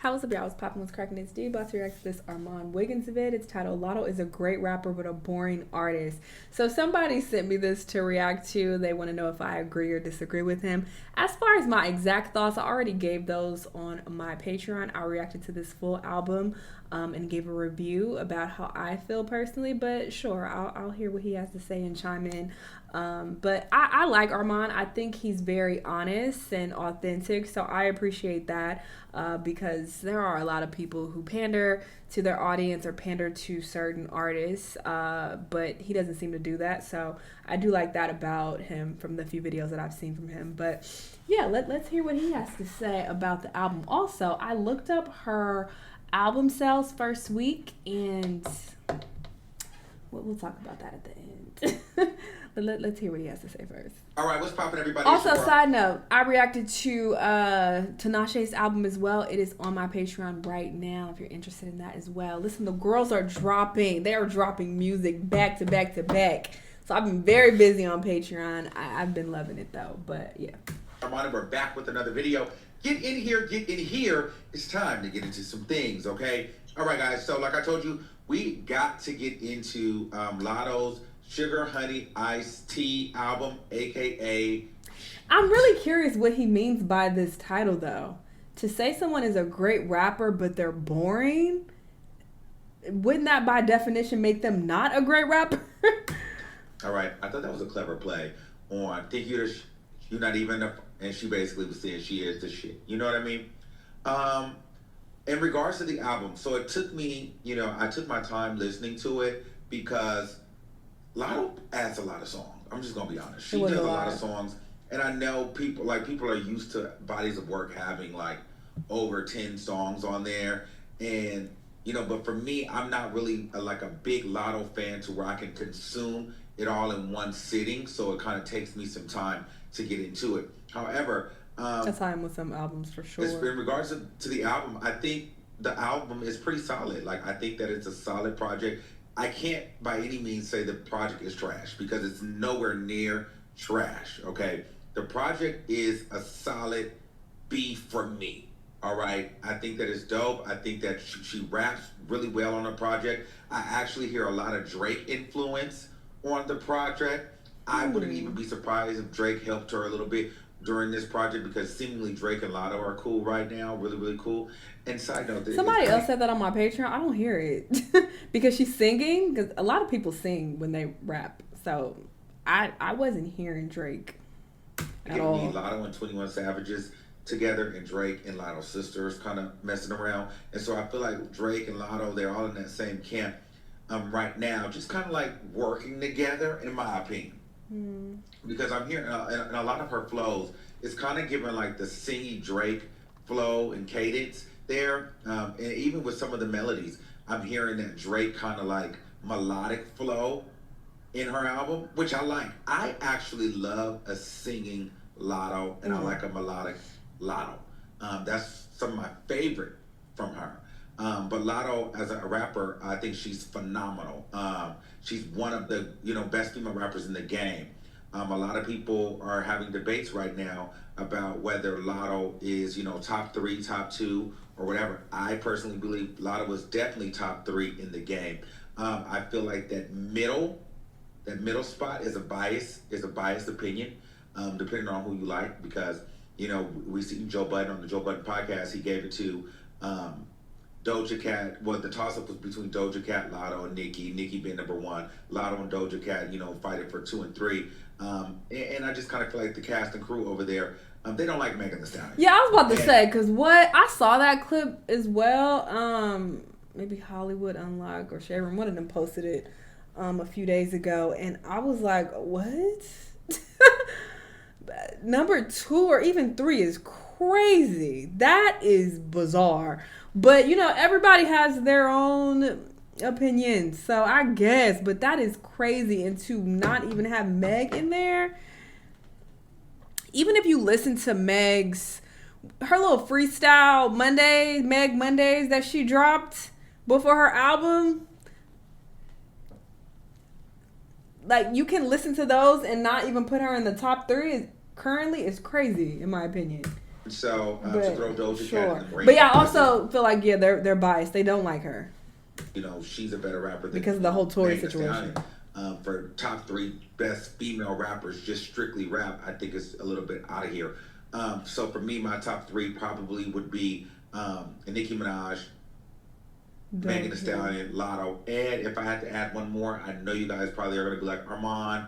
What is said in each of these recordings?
How's up, y'all? I was popping, what's cracking? It's D. About to react to this Armand Wiggins vid. It's titled Latto is a great rapper but a boring artist. So somebody sent me this to react to. They want to know if I agree or disagree with him. As far as my exact thoughts, I already gave those on my Patreon. I reacted to this full album and gave a review about how I feel personally. But sure, I'll hear what he has to say and chime in. But I like Armand. I think he's very honest and authentic, so I appreciate that because there are a lot of people who pander to their audience or pander to certain artists, but he doesn't seem to do that, so I do like that about him from the few videos that I've seen from him. But yeah, let's hear what he has to say about the album. Also, I looked up her album sales first week, and we'll talk about that at the end. But let's hear what he has to say first. All right, what's poppin', everybody? Also, side note, I reacted to Tinashe's album as well. It is on my Patreon right now if you're interested in that as well. Listen, the girls are dropping. They are dropping music back to back to back. So I've been very busy on Patreon. I've been loving it, though. But, yeah. Armand, we're back with another video. Get in here, get in here. It's time to get into some things, okay? All right, guys. So, like I told you, we got to get into Latto's Sugar Honey Iced Tea album, aka I'm really curious what he means by this title, though. To say someone is a great rapper but they're boring, wouldn't that by definition make them not a great rapper? All right, I thought that was a clever play on think you're not even and she basically was saying she is the shit, you know what I mean? In regards to the album, so it took me, I took my time listening to it because Latto adds a lot of songs. I'm just gonna be honest. She does a lot of songs, and I know people are used to bodies of work having like over 10 songs on there, and but for me, I'm not really a big Latto fan to where I can consume it all in one sitting. So it kind of takes me some time to get into it. However, that's how I'm with some albums for sure. In regards to the album, I think the album is pretty solid. Like I think that it's a solid project. I can't by any means say the project is trash because it's nowhere near trash, okay? The project is a solid B for me, all right? I think that it's dope. I think that she raps really well on the project. I actually hear a lot of Drake influence on the project. I wouldn't even be surprised if Drake helped her a little bit during this project because seemingly Drake and Latto are cool right now, really, really cool. And side note, somebody else said that on my Patreon. I don't hear it because she's singing. Because a lot of people sing when they rap, so I wasn't hearing Drake at all. Me, Latto and 21 Savages together, and Drake and Latto's sisters kind of messing around, and so I feel like Drake and Latto, they're all in that same camp right now, just kind of like working together, in my opinion. Because I'm hearing in a lot of her flows, it's kind of giving like the singy Drake flow and cadence there, and even with some of the melodies, I'm hearing that Drake kind of like melodic flow in her album, which I like. I actually love a singing Latto, and I like a melodic Latto. That's some of my favorite from her. But Latto, as a rapper, I think she's phenomenal. She's one of the best female rappers in the game. A lot of people are having debates right now about whether Latto is top 3, top 2, or whatever. I personally believe Latto was definitely top 3 in the game. I feel like that middle spot is a biased opinion, depending on who you like, because we see Joe Budden on the Joe Budden podcast. He gave it to Doja Cat. Well, the toss-up was between Doja Cat, Latto, and Nicki. Nicki being number 1. Latto and Doja Cat, fighting for 2 and 3. And I just kind of feel like the cast and crew over there, they don't like Megan Thee Stallion. Yeah, I was about to say, because I saw that clip as well. Maybe Hollywood Unlocked or Sharon, one of them posted it a few days ago, and I was like, what? Number 2 or even 3 is crazy. That is bizarre. But, everybody has their own opinions, so I guess. But that is crazy. And to not even have Meg in there. Even if you listen to her little freestyle Meg Mondays that she dropped before her album. Like, you can listen to those and not even put her in the top 3 currently is crazy, in my opinion. So to But throw Doja Cat in sure. the But break, yeah, I I think also feel like they're biased. They don't like her she's a better rapper than because of the whole Tory Megan Thee situation. Stallion. For top three best female rappers, just strictly rap, I think it's a little bit out of here. So for me, my top three probably would be Nicki Minaj, Megan Thee Doja. Stallion, Lotto, and if I had to add one more, I know you guys probably are gonna be like, Armand,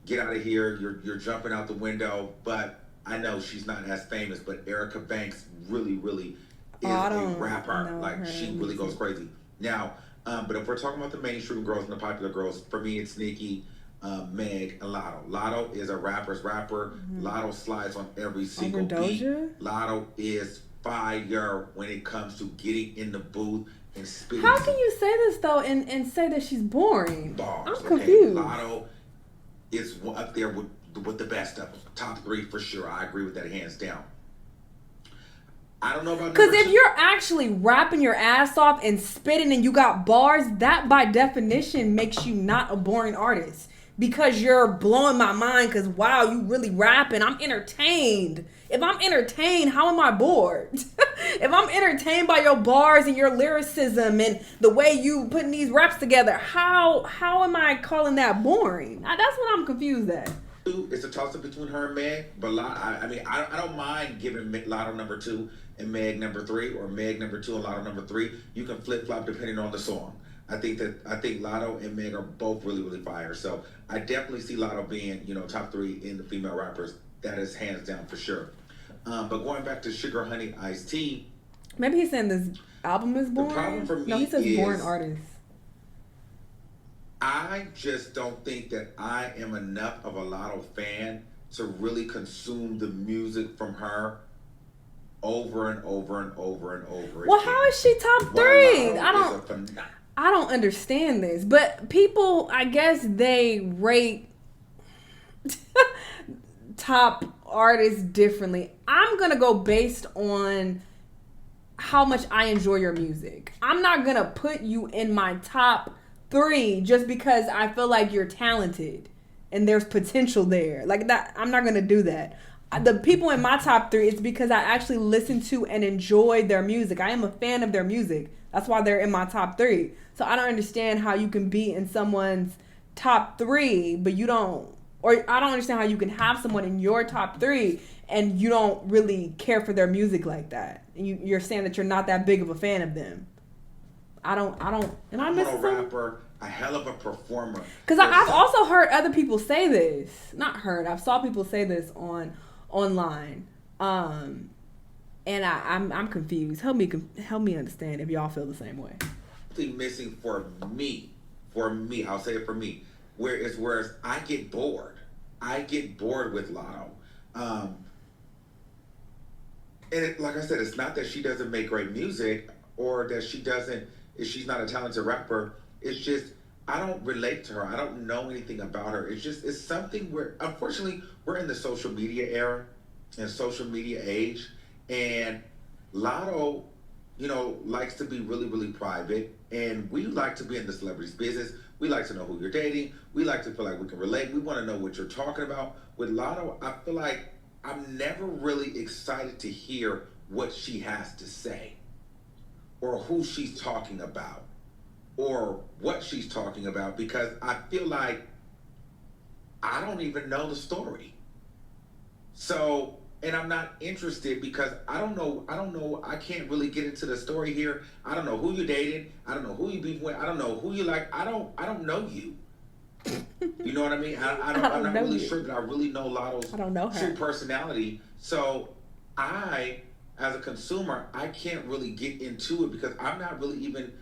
get out of here, you're jumping out the window. But I know she's not as famous, but Erica Banks really Oh, is I a don't rapper. know Like her she really goes music. crazy. Now, but if we're talking about the mainstream girls and the popular girls, for me it's Nicki, Meg, and Lotto. Lotto is a rapper's rapper. Lotto slides on every Over single beat. Doja? Lotto is fire when it comes to getting in the booth and spitting How can some you say this though and say that she's boring? bars. I'm Okay, confused. Lotto is up there with the best of them. Top three for sure. I agree with that hands down. I don't know about Because number if two. you're actually rapping your ass off and spitting and you got bars, that by definition makes you not a boring artist. Because you're blowing my mind because, wow, you really rapping. I'm entertained. If I'm entertained, how am I bored? If I'm entertained by your bars and your lyricism and the way you putting these raps together, how am I calling that boring? That's what I'm confused at. It's a toss up between her and Meg, but I don't mind giving Lotto number two and Meg number three, or Meg number two and Lotto number three. You can flip flop depending on the song. I think Lotto and Meg are both really fire. So I definitely see Lotto being top three in the female rappers. That is hands down for sure. But going back to Sugar Honey Iced Tea, Maybe he's saying this album is the problem boring. for No, he me says boring is artist. I just don't think that I am enough of a Lotto fan to really consume the music from her over and over and over and over Well, again. how is she top While three? Lotto is a phenomenal. I don't understand this. But people, I guess they rate top artists differently. I'm gonna go based on how much I enjoy your music. I'm not gonna put you in my top three just because I feel like you're talented and there's potential there. Like that, I'm not gonna do that. The people in my top three, it's because I actually listen to and enjoy their music. I am a fan of their music. That's why they're in my top three. So I don't understand how you can be in someone's top three, but you don't, or I don't understand how you can have someone in your top three and you don't really care for their music like that. And you're saying that you're not that big of a fan of them. Am I I'm missing a something? rapper, a hell of a performer. Because I've also heard other people say this. Not heard. I've saw people say this online. And I'm confused. Help me understand if y'all feel the same way. Something missing for me. For me, I'll say it for me. Whereas I get bored. I get bored with Lotto. Like I said, it's not that she doesn't make great music or that she's not a talented rapper. It's just I don't relate to her. I don't know anything about her. It's something where unfortunately we're in the social media era and social media age, and Lotto, likes to be really private, and we like to be in the celebrities business. We like to know who you're dating. We like to feel like we can relate. We want to know what you're talking about. With Lotto, I feel like I'm never really excited to hear what she has to say or who she's talking about or what she's talking about, because I feel like I don't even know the story. So, and I'm not interested because I don't know, I can't really get into the story here. I don't know who you dated. I don't know who you beefing with. I don't know who you like. I don't know you. You know what I mean? I'm not really sure that I really know Lotto's I don't know her. true personality. So as a consumer, I can't really get into it because I'm not really even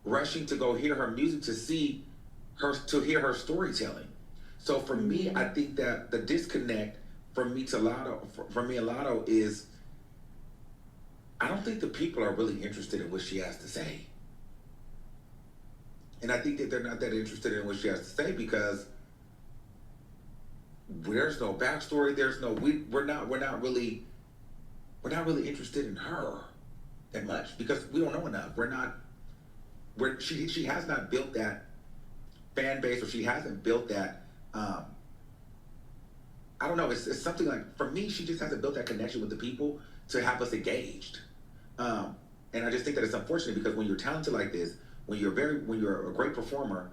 rushing to go hear her music to hear her storytelling. So for me, I think that the disconnect from me and Lotto is I don't think the people are really interested in what she has to say. And I think that they're not that interested in what she has to say because there's no backstory. We're not really interested in her that much because we don't know enough. She has not built that fan base, or she hasn't built that I don't know. It's something like for me, she just hasn't built that connection with the people to have us engaged. Um, and I just think that it's unfortunate because when you're talented like this, when you're a great performer,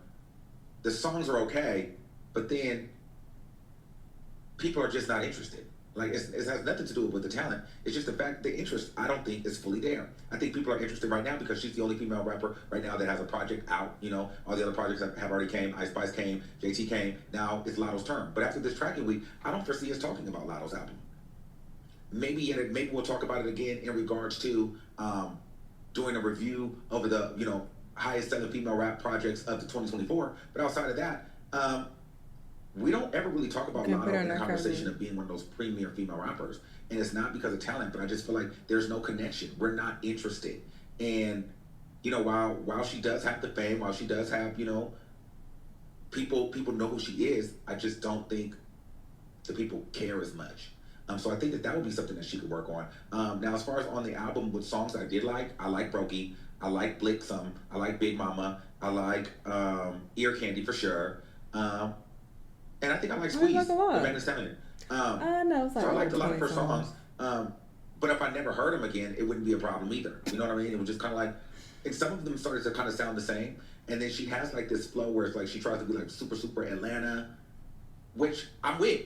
the songs are okay, but then people are just not interested. Like it has nothing to do with the talent. It's just the fact the interest I don't think is fully there. I think people are interested right now because she's the only female rapper right now that has a project out. You know, all the other projects have already came. Ice Spice came, JT came. Now it's Latto's turn. But after this tracking week, I don't foresee us talking about Latto's album. Maybe we'll talk about it again in regards to doing a review over the highest selling female rap projects of the 2024. But outside of that, we don't ever really talk about Can put Latto on in the our conversation cover. of being one of those premier female rappers. And it's not because of talent, but I just feel like there's no connection. We're not interested. And while she does have the fame, while she does have people know who she is, I just don't think the people care as much. So I think that would be something that she could work on. Now, as far as on the album with songs that I did like, I like Brokey, I like Blick some, I like Big Mama, I like Ear Candy for sure, and I think I like I like Squeeze, a the lot. Megan Thee Stallion. No, it's like So I over liked a lot of 20 her songs. songs. But if I never heard them again, it wouldn't be a problem either. You know what I mean? It was just kind of like, and some of them started to kind of sound the same. And then she has like this flow where it's like she tries to be like super Atlanta, which I'm with.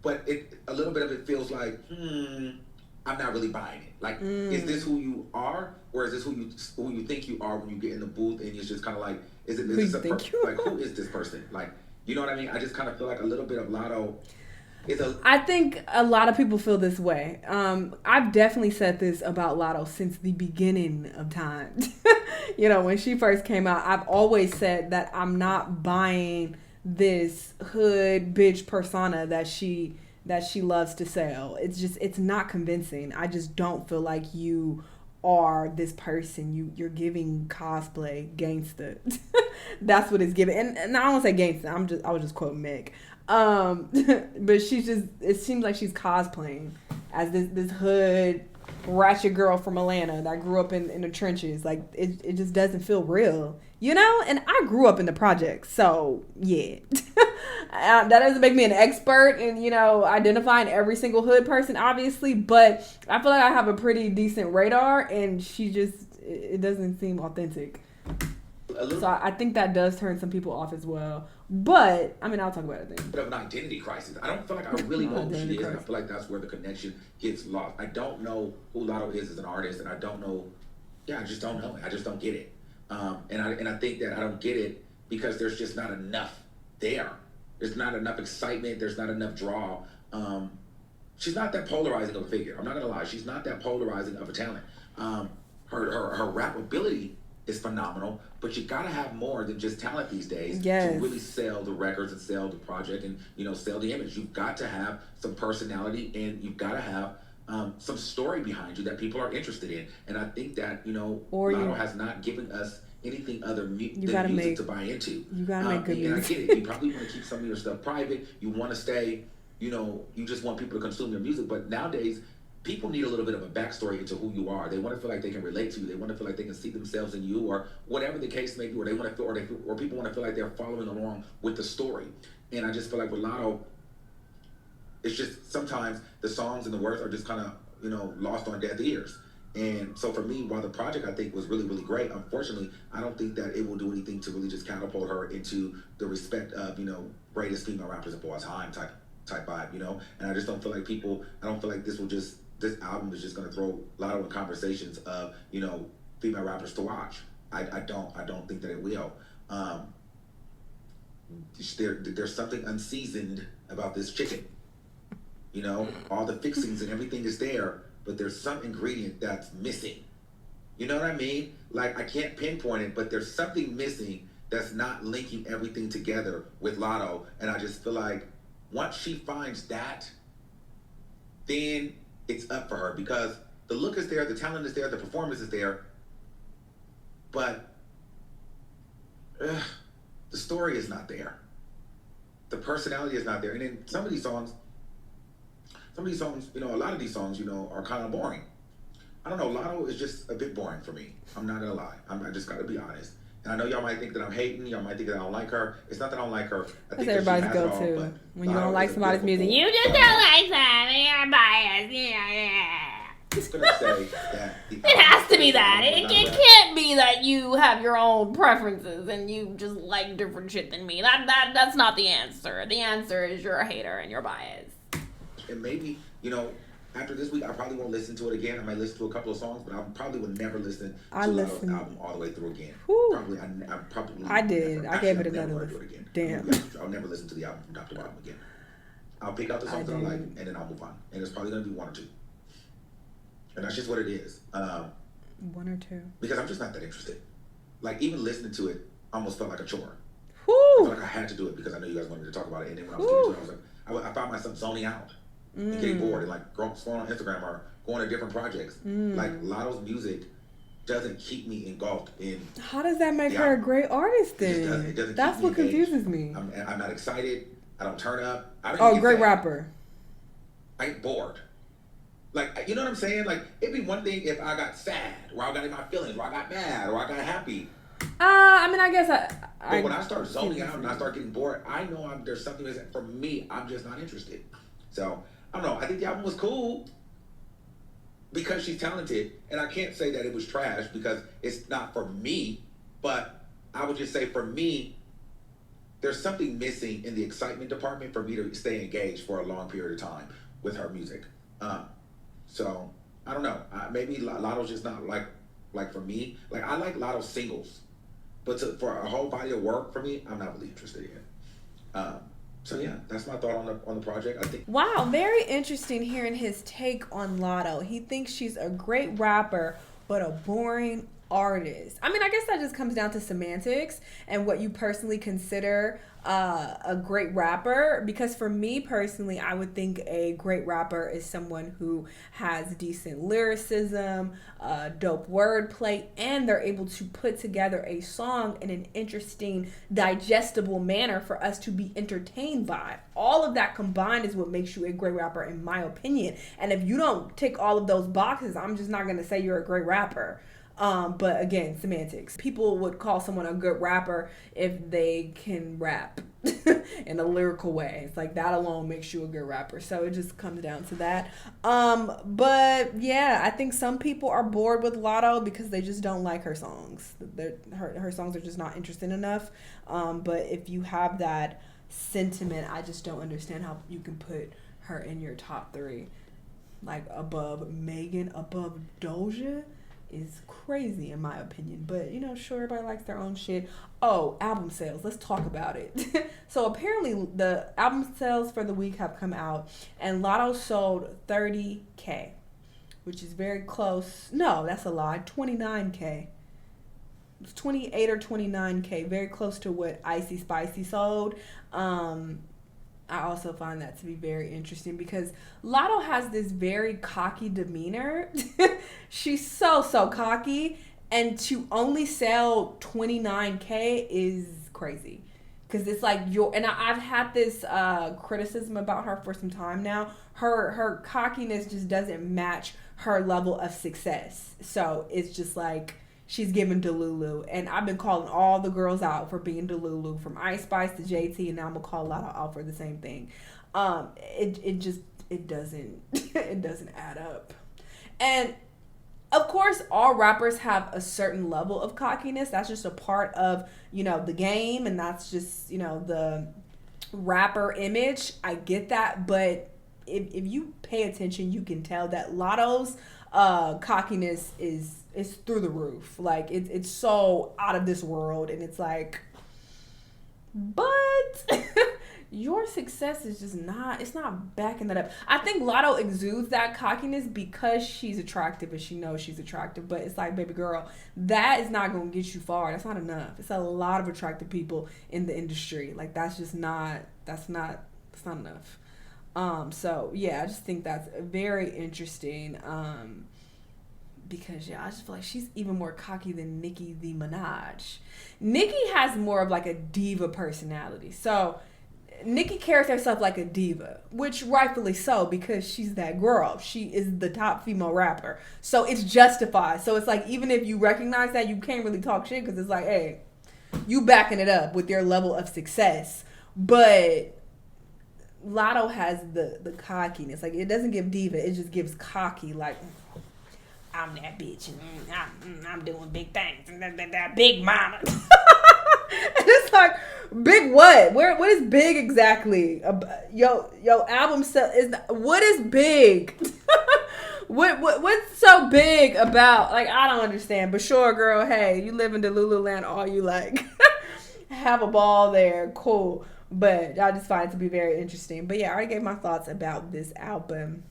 But a little bit of it feels like, I'm not really buying it. Like, is this who you are, or is this who you think you are when you get in the booth and it's just kind of like, is Who this you think you like are? who is this person? Like, you know what I mean? I just kind of feel like a little bit of Latto is a. I think a lot of people feel this way. I've definitely said this about Latto since the beginning of time. When she first came out, I've always said that I'm not buying this hood bitch persona that she loves to sell. It's not convincing. I just don't feel like you are this person. You're giving cosplay gangsta. That's what it's giving. And I don't say gangsta. I was just quoting Meg. But it seems like she's cosplaying as this hood ratchet girl from Atlanta that grew up in the trenches. Like it just doesn't feel real, And I grew up in the projects, so yeah. That doesn't make me an expert in identifying every single hood person, obviously, but I feel like I have a pretty decent radar, and it doesn't seem authentic. So I think that does turn some people off as well. But I mean, I'll talk about it then. Bit of an identity crisis. I don't feel like I really know who she is, and I feel like that's where the connection gets lost. I don't know who Latto is as an artist, and I don't know. Yeah, I just don't know. I just don't get it. And I think that I don't get it because there's just not enough there. There's not enough excitement. There's not enough draw. She's not that polarizing of a figure. I'm not gonna lie. She's not that polarizing of a talent. Her rap ability is phenomenal, but you gotta have more than just talent these days Yes. to really sell the records and sell the project and sell the image. You've got to have some personality and you've got to have some story behind you that people are interested in. And I think that Latto has not given us anything other than music to buy into. You gotta make good music. And I get it. You probably want to keep some of your stuff private. You want to stay. You just want people to consume your music. But nowadays, people need a little bit of a backstory into who you are. They want to feel like they can relate to you. They want to feel like they can see themselves in you, or whatever the case may be. Or they want to feel, or people want to feel like they're following along with the story. And I just feel like with Latto, it's just sometimes the songs and the words are just kind of lost on deaf ears. And so for me, while the project I think was really, really great, unfortunately, I don't think that it will do anything to really just catapult her into the respect of greatest female rappers of all time type vibe. And I just don't feel like I don't feel like this album is just going to throw Latto in conversations of female rappers to watch. I don't think that it will. There's something unseasoned about this chicken. All the fixings and everything is there, but there's some ingredient that's missing. You know what I mean? Like, I can't pinpoint it, but there's something missing that's not linking everything together with Latto. And I just feel like once she finds that, then it's up for her, because the look is there, the talent is there, the performance is there, but the story is not there. The personality is not there. And then some of these songs, a lot of these songs, are kind of boring. I don't know, Latto is just a bit boring for me. I'm not gonna lie. I just gotta be honest. And I know y'all might think that I'm hating. Y'all might think that I don't like her. It's not that I don't like her. I That's think that she everybody's has it all. go-to. But When you don't Latto like is a somebody's music, difficult you just don't like something. You're biased. Yeah. I'm gonna say that the It album has to be the that. album was It not a rap. can't be that you have your own preferences and you just like different shit than me. That's not the answer. The answer is you're a hater and you're biased. And maybe, after this week, I probably won't listen to it again. I might listen to a couple of songs, but I probably would never listen I to Latto's listened. album all the way through again. Whew. I probably I did. never. I Actually, gave it I'll never another do it listen. again. Damn. I'll never listen to the album from top to bottom again. I'll pick out the songs that I did. like, and then I'll move on. And it's probably gonna be one or two. And that's just what it is. One or two. Because I'm just not that interested. Like, even listening to it almost felt like a chore. I Whew. felt like I had to do it because I know you guys wanted me to talk about it. And then when I was getting to it, I was like, I found myself zoning out and getting bored and like scrolling on Instagram or going to different projects. Like, Latto's music doesn't keep me engulfed in. How does that make the her a album. great artist It just then? doesn't. It doesn't That's keep me what engaged. confuses me. I'm not excited. I don't turn up. I don't Oh, even get great sad. rapper. I get bored. Like, you know what I'm saying? Like, it'd be one thing if I got sad, or I got in my feelings, or I got mad, or I got happy. I mean, I guess But when I start zoning out and I start getting bored, I know there's something that's, for me, I'm just not interested. So, I don't know. I think the album was cool because she's talented. And I can't say that it was trash because it's not for me. But I would just say for me, there's something missing in the excitement department for me to stay engaged for a long period of time with her music. So I don't know. Maybe Latto's just not like for me. Like, I like Latto's singles, but for a whole body of work for me, I'm not really interested in. So yeah, that's my thought on the project. I think. Wow, very interesting hearing his take on Latto. He thinks she's a great rapper, but a boring artist. I mean, I guess that just comes down to semantics and what you personally consider a great rapper. Because for me personally, I would think a great rapper is someone who has decent lyricism, dope wordplay, and they're able to put together a song in an interesting, digestible manner for us to be entertained by. All of that combined is what makes you a great rapper, in my opinion. And if you don't tick all of those boxes, I'm just not going to say you're a great rapper. But again, semantics. People would call someone a good rapper if they can rap in a lyrical way. It's like that alone makes you a good rapper. So it just comes down to that. But yeah, I think some people are bored with Latto because they just don't like her songs. Her songs are just not interesting enough. But if you have that sentiment, I just don't understand how you can put her in your top three. Like above Megan, above Doja is crazy in my opinion. But sure, everybody likes their own shit. Oh, album sales, let's talk about it. So apparently the album sales for the week have come out and Latto sold 30K, which is very close. No, that's a lie. 29K. It's 28 or 29K, very close to what Icy Spicy sold. I also find that to be very interesting because Latto has this very cocky demeanor. She's so cocky, and to only sell 29K is crazy. Because it's like I've had this criticism about her for some time now. Her cockiness just doesn't match her level of success. So it's just like she's giving Delulu. And I've been calling all the girls out for being Delulu, from Ice Spice to JT, and now I'm gonna call Latto out for the same thing. It doesn't it doesn't add up. And of course, all rappers have a certain level of cockiness. That's just a part of, the game, and that's just, the rapper image. I get that, but if you pay attention, you can tell that Latto's cockiness is through the roof. Like it's so out of this world, and it's like, but your success is just it's not backing that up. I think Latto exudes that cockiness because she's attractive and she knows she's attractive, but it's like, baby girl, that is not going to get you far. That's not enough. It's a lot of attractive people in the industry. Like that's not enough. So yeah, I just think that's very interesting. Because I just feel like she's even more cocky than Nicki the Minaj. Nicki has more of like a diva personality. So Nicki carries herself like a diva, which rightfully so, because she's that girl. She is the top female rapper. So it's justified. So it's like, even if you recognize that, you can't really talk shit because it's like, hey, you backing it up with your level of success. But Latto has the cockiness. Like, it doesn't give diva, it just gives cocky. Like, I'm that bitch, and I'm doing big things, and that big mama. And it's like, big what? What is big exactly? Yo, album stuff is, what is big? What's so big about, like, I don't understand. But sure, girl, hey, you live in Delulu land all you like. Have a ball there, cool. But I just find it to be very interesting. But yeah, I already gave my thoughts about this album.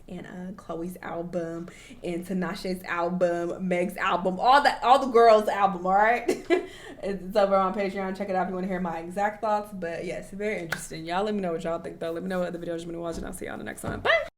And Chloe's album, and Tinashe's album, Meg's album, all the girls' album. All right, it's over on Patreon. Check it out if you want to hear my exact thoughts. But yes, very interesting. Y'all let me know what y'all think though. Let me know what other videos you want to watch, and I'll see y'all in the next one. Bye.